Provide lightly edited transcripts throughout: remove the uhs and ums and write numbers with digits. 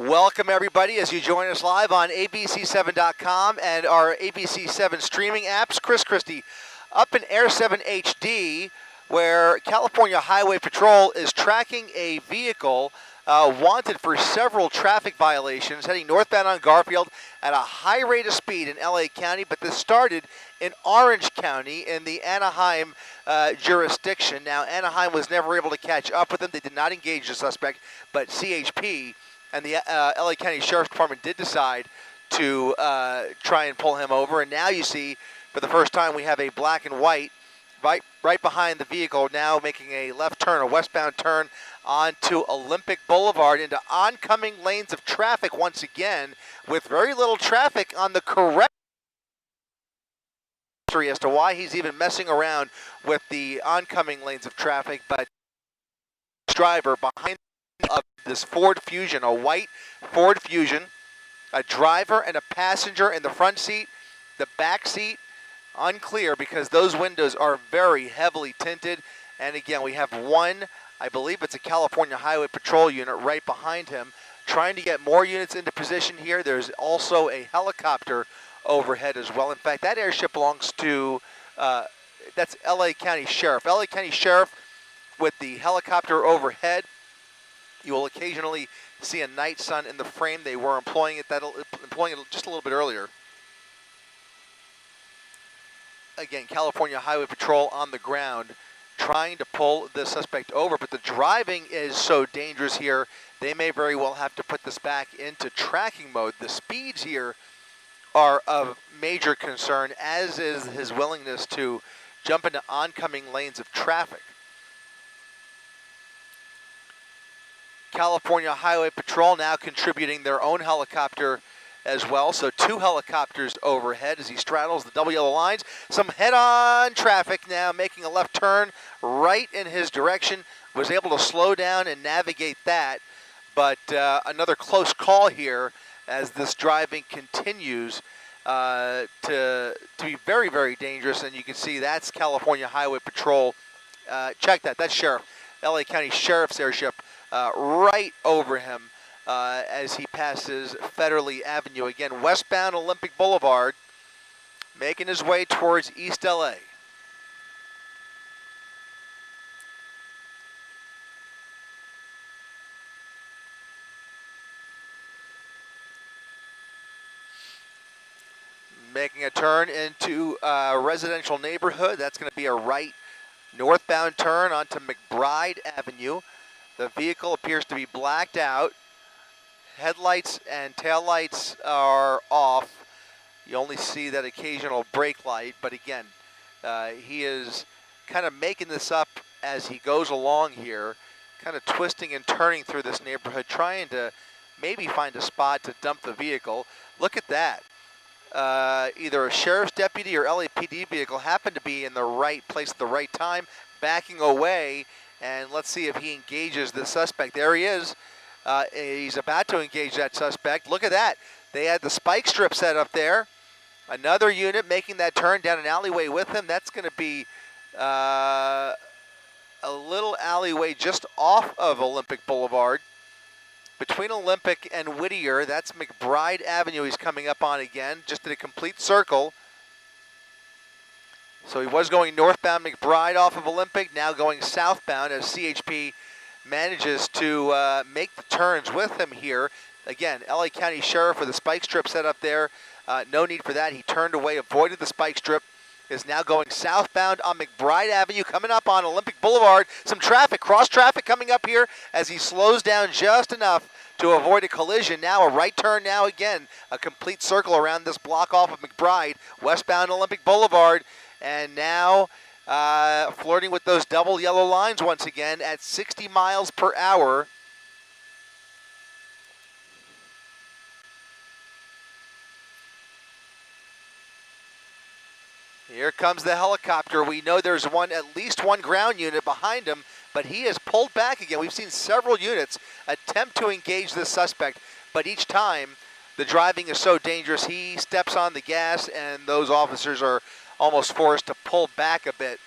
Welcome, everybody, as you join us live on abc7.com and our ABC7 streaming apps. Chris Christie up in Air 7 HD, where California Highway Patrol is tracking a vehicle wanted for several traffic violations, heading northbound on Garfield at a high rate of speed in LA County, but this started in Orange County in the Anaheim jurisdiction. Now, Anaheim was never able to catch up with them. They did not engage the suspect, but CHP and the LA County Sheriff's Department did decide to try and pull him over. And now you see, for the first time, we have a black and white right behind the vehicle, now making a left turn, a westbound turn onto Olympic Boulevard into oncoming lanes of traffic once again, with very little traffic on the correct as to why he's even messing around with the oncoming lanes of traffic. But driver behind this Ford Fusion, a white Ford Fusion, a driver and a passenger in the front seat, the back seat unclear because those windows are very heavily tinted. And again, we have one, I believe it's a California Highway Patrol unit right behind him, trying to get more units into position here. There's also a helicopter overhead as well. In fact, that airship belongs to, that's LA County Sheriff. LA County Sheriff with the helicopter overhead. You will occasionally see a night sun in the frame. They were employing it just a little bit earlier. Again, California Highway Patrol on the ground trying to pull the suspect over, but the driving is so dangerous here, they may very well have to put this back into tracking mode. The speeds here are of major concern, as is his willingness to jump into oncoming lanes of traffic. California Highway Patrol now contributing their own helicopter as well. So two helicopters overhead as he straddles the double yellow lines. Some head-on traffic now, making a left turn right in his direction. Was able to slow down and navigate that. But another close call here as this driving continues to be very, very dangerous. And you can see that's California Highway Patrol. Check that. That's Sheriff. LA County Sheriff's airship right over him as he passes Federally Avenue. Again, westbound Olympic Boulevard, making his way towards East LA. Making a turn into a residential neighborhood. That's going to be a right northbound turn onto McBride Avenue. The vehicle appears to be blacked out. Headlights and taillights are off. You only see that occasional brake light, but again, he is kind of making this up as he goes along here, kind of twisting and turning through this neighborhood, trying to maybe find a spot to dump the vehicle. Look at that. Either a sheriff's deputy or LAPD vehicle happened to be in the right place at the right time, backing away, and let's see if he engages the suspect. There he is. He's about to engage that suspect. Look at that. They had the spike strip set up there. Another unit making that turn down an alleyway with him. That's going to be a little alleyway just off of Olympic Boulevard. Between Olympic and Whittier, that's McBride Avenue he's coming up on again, just in a complete circle. So he was going northbound McBride off of Olympic, now going southbound as CHP manages to make the turns with him here. Again, LA County Sheriff with a spike strip set up there. No need for that. He turned away, avoided the spike strip, is now going southbound on McBride Avenue, coming up on Olympic Boulevard. Some traffic, cross traffic coming up here as he slows down just enough to avoid a collision. Now a right turn now again, a complete circle around this block off of McBride, westbound Olympic Boulevard. And now flirting with those double yellow lines once again at 60 miles per hour. Here comes the helicopter. We know there's at least one ground unit behind him, but he has pulled back again. We've seen several units attempt to engage this suspect, but each time the driving is so dangerous, he steps on the gas and those officers are almost forced to pull back a bit.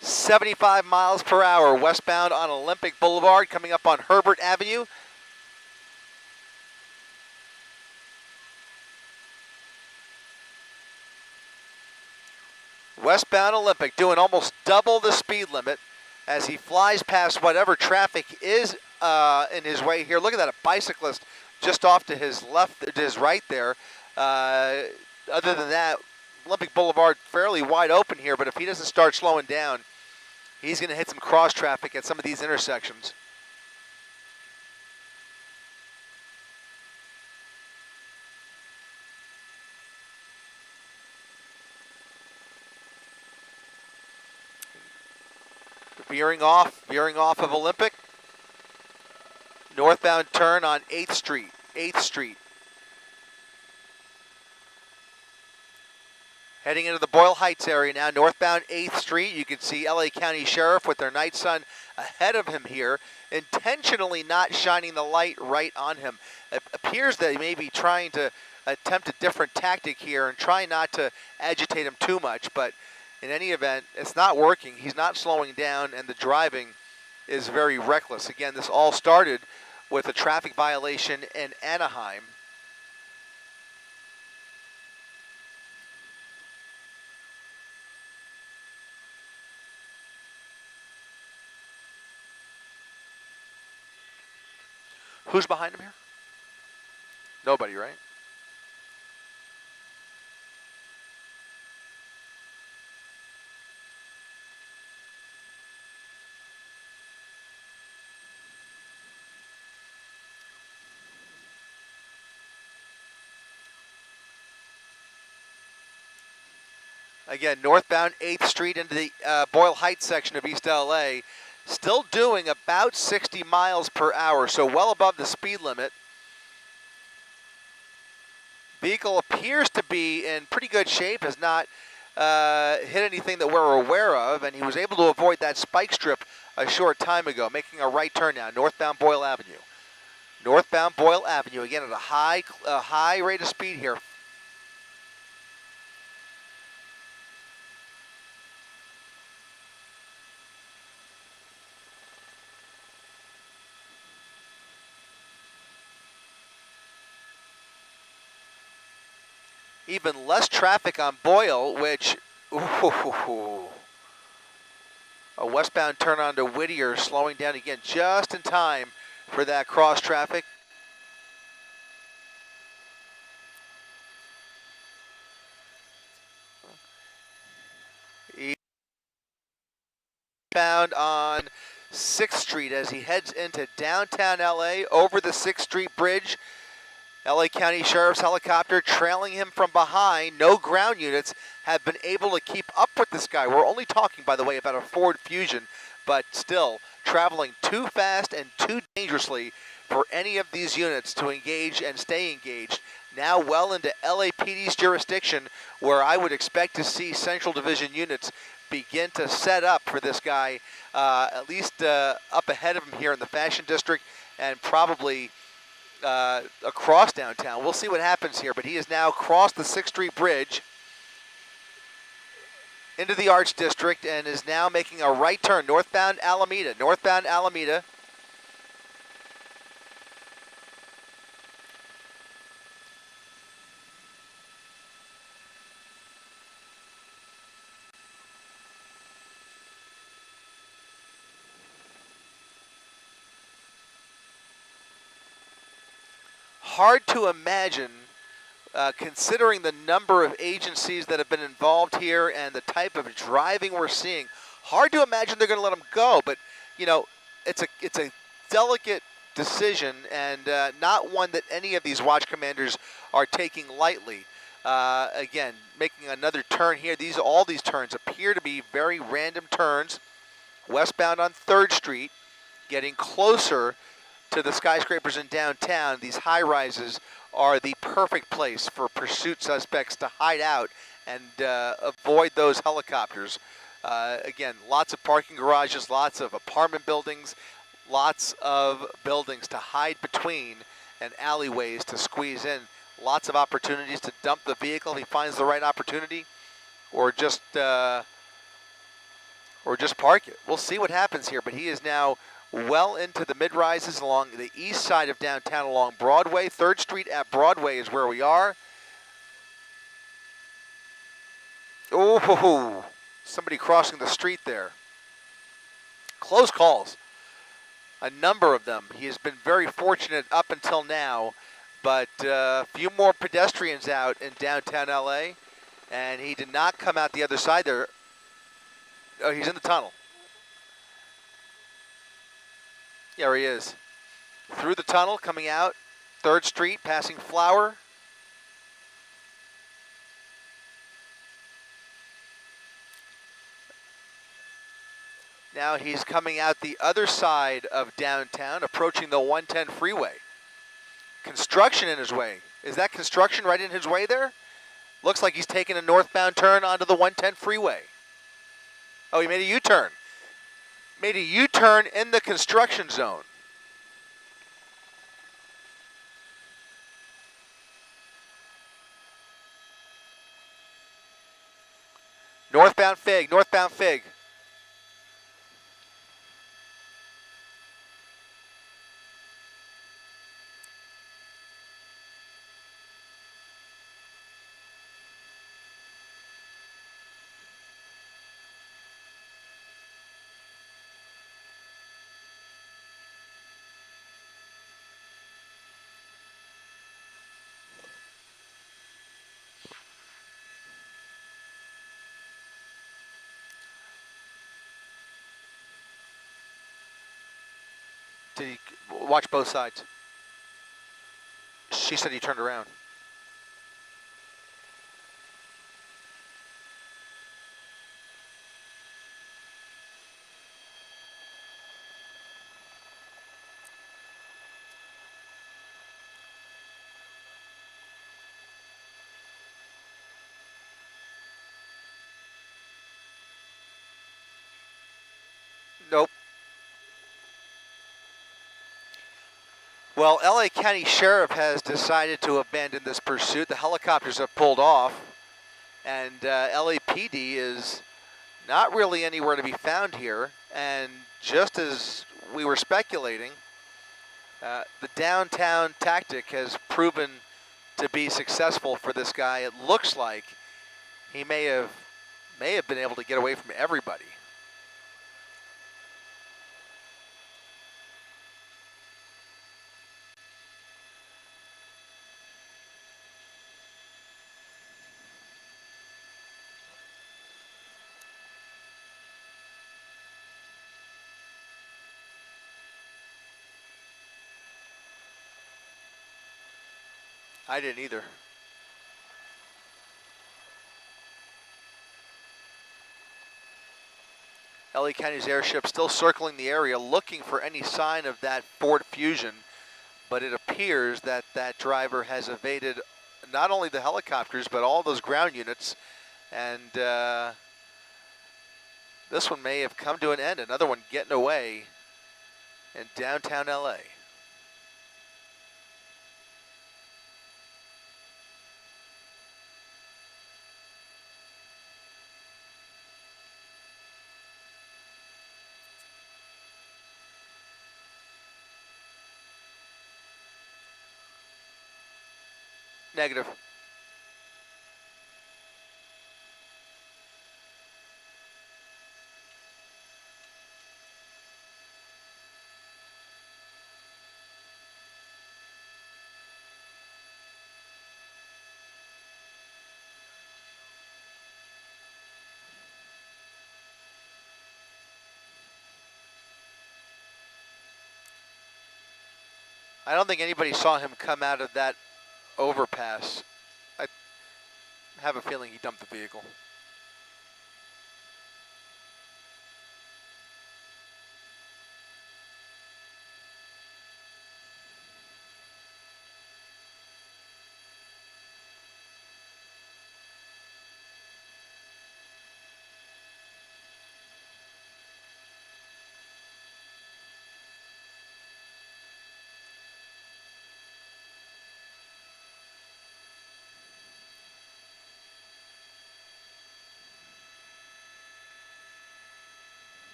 75 miles per hour westbound on Olympic Boulevard, coming up on Herbert Avenue. Westbound Olympic doing almost double the speed limit as he flies past whatever traffic is in his way here. Look at that, a bicyclist just off to his left, to his right there. Other than that, Olympic Boulevard fairly wide open here, but if he doesn't start slowing down, he's going to hit some cross traffic at some of these intersections. Veering off of Olympic. Northbound turn on 8th Street. 8th Street. Heading into the Boyle Heights area now, northbound 8th Street. You can see LA County Sheriff with their night sun ahead of him here, intentionally not shining the light right on him. It appears that he may be trying to attempt a different tactic here and try not to agitate him too much, but in any event, it's not working. He's not slowing down, and the driving is very reckless. Again, this all started with a traffic violation in Anaheim. Who's behind him here? Nobody, right? Again, northbound 8th Street into the Boyle Heights section of East LA, still doing about 60 miles per hour, so well above the speed limit. Vehicle appears to be in pretty good shape, has not hit anything that we're aware of, and he was able to avoid that spike strip a short time ago, making a right turn now, northbound Boyle Avenue. Northbound Boyle Avenue, again at a high rate of speed here. Even less traffic on Boyle, which, a westbound turn onto Whittier, slowing down again just in time for that cross traffic. Eastbound on 6th Street as he heads into downtown LA over the 6th Street Bridge. LA County Sheriff's helicopter trailing him from behind. No ground units have been able to keep up with this guy. We're only talking, by the way, about a Ford Fusion, but still traveling too fast and too dangerously for any of these units to engage and stay engaged. Now well into LAPD's jurisdiction, where I would expect to see Central Division units begin to set up for this guy, at least up ahead of him here in the Fashion District and probably across downtown. We'll see what happens here, but he has now crossed the 6th Street Bridge into the Arts District and is now making a right turn, northbound Alameda. Northbound Alameda. Hard to imagine, considering the number of agencies that have been involved here and the type of driving we're seeing, hard to imagine they're going to let him go. But, you know, it's a delicate decision and not one that any of these watch commanders are taking lightly. Again, making another turn here. All these turns appear to be very random turns. Westbound on 3rd Street, getting closer to the skyscrapers in downtown. These high rises are the perfect place for pursuit suspects to hide out and avoid those helicopters. Again, lots of parking garages, lots of apartment buildings, lots of buildings to hide between and alleyways to squeeze in. Lots of opportunities to dump the vehicle if he finds the right opportunity, or just or just park it. We'll see what happens here, but he is now well into the mid-rises along the east side of downtown along Broadway. 3rd Street at Broadway is where we are. Oh, somebody crossing the street there. Close calls. A number of them. He has been very fortunate up until now, but a few more pedestrians out in downtown LA, and he did not come out the other side there. Oh, he's in the tunnel. There he is. Through the tunnel, coming out, 3rd Street, passing Flower. Now he's coming out the other side of downtown, approaching the 110 freeway. Construction in his way. Is that construction right in his way there? Looks like he's taking a northbound turn onto the 110 freeway. Oh, he made a U-turn. Made a U-turn in the construction zone. Northbound Fig, northbound Fig. Did he watch both sides? She said he turned around. Nope. Well, LA County Sheriff has decided to abandon this pursuit. The helicopters have pulled off, and LAPD is not really anywhere to be found here. And just as we were speculating, the downtown tactic has proven to be successful for this guy. It looks like he may have been able to get away from everybody. I didn't either. LA County's airship still circling the area, looking for any sign of that Ford Fusion, but it appears that that driver has evaded not only the helicopters, but all those ground units, and this one may have come to an end. Another one getting away in downtown LA. Negative. I don't think anybody saw him come out of that overpass. I have a feeling he dumped the vehicle.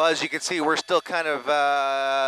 Well, as you can see, we're still kind of